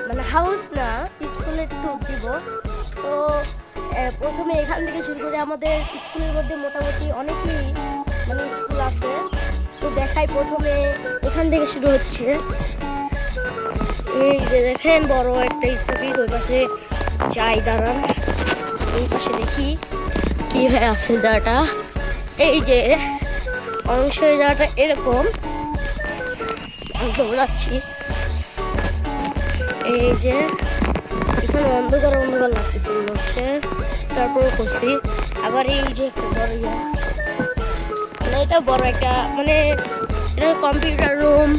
মানে হাউস না, স্কুলের ট্যুর দিব। তো প্রথমে এখান থেকে শুরু করে আমাদের স্কুলের মধ্যে মোটামুটি অনেকই মানে স্কুল আছে। তো দেখাই প্রথমে এখান থেকে শুরু হচ্ছে। এই যে দেখেন বড় একটা স্থপিত, ওই পাশে যাই দাঁড়ান, এই পাশে দেখি কি হয়ে আছে জায়গাটা। এই যে অংশ জায়গাটা এরকম, আমি দৌড়াচ্ছি। এই যে এখানে অন্ধকার অন্ধকার লাগতেছে মনে হচ্ছে, তারপরে করছি আবার এই যে একটা বড় মানে এটা বড় একটা মানে এটা কম্পিউটার রুম,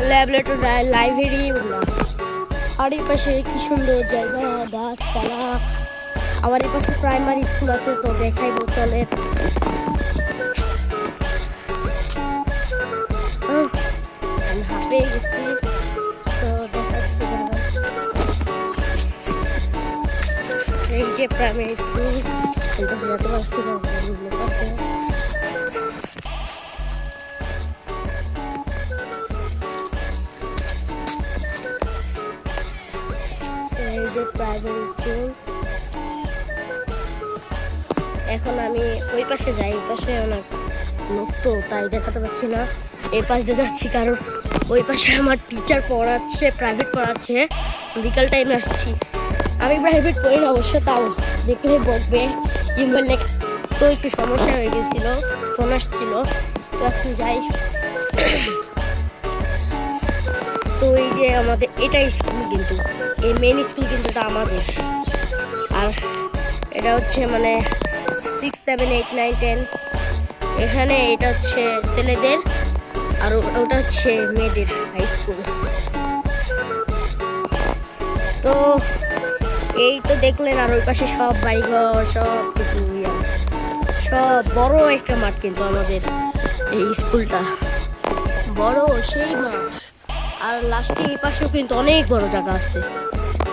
ল্যাবরেটরি, লাইব্রেরি ওগুলো। আর এই পাশে কি সুন্দর জায়গা, গাছপালা। আবার এই পাশে প্রাইমারি স্কুল আছে, তো দেখাইবো চলে। আমি হাঁপিয়ে গেছি, তো দেখাচ্ছি। এই যে প্রাইমারি স্কুল, এই পাশে যেতে পারছি না, লোক আছে। এই যে প্রাইমারি স্কুল। এখন আমি ওই পাশে যাই, এই পাশে অনেক লোক তো তাই দেখাতে পারছি না। এই পাশ দিয়ে যাচ্ছি কারণ ওই পাশে আমার টিচার পড়াচ্ছে, প্রাইভেট পড়াচ্ছে। বিকাল টাইমে আসছি, আমি প্রাইভেট পড়ি না অবশ্য, তাও দেখলে বকবে কিংবা। তো একটু সমস্যা হয়ে গেছিল, ফোন আসছিল, তো এখন যাই। তো এই যে আমাদের এটা স্কুল, কিন্তু এই মেন স্কুল কিন্তু এটা আমাদের। আর এটা হচ্ছে মানে 6, 7, 8, 9, 10। এখানে এটা হচ্ছে ছেলেদের, আর ওটা হচ্ছে মেয়েদের হাই স্কুল। তো এই তো দেখলেন, আর ওই পাশে সব বাড়িঘর, সব কিছু, সব বড় একটা মাঠ কিন্তু আমাদের এই স্কুলটা, বড় সেই মাঠ। আর লাস্টে এই পাশেও কিন্তু অনেক বড় জায়গা আছে,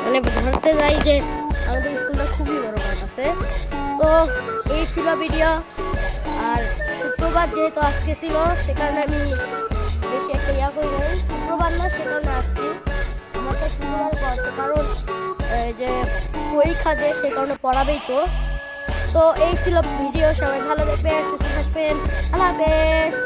মানে ধরতে যাই যে আমাদের স্কুলটা খুবই বড় মাঠ আছে। তো এই ছিল ভিডিও। আর শুক্রবার যেহেতু আজকে ছিল, সে কারণে আমি বেশি একটা করি নাই। শুক্রবার না, সে কারণে আসছি। আমার তো শুক্রবার পড়াচ্ছে, কারণ যে পরীক্ষা যে, সে কারণে পড়াবেই তো। তো এই ছিল ভিডিও, সবাই ভালো দেখবেন, সুস্থ থাকবেন, আল্লাহ হাফেজ।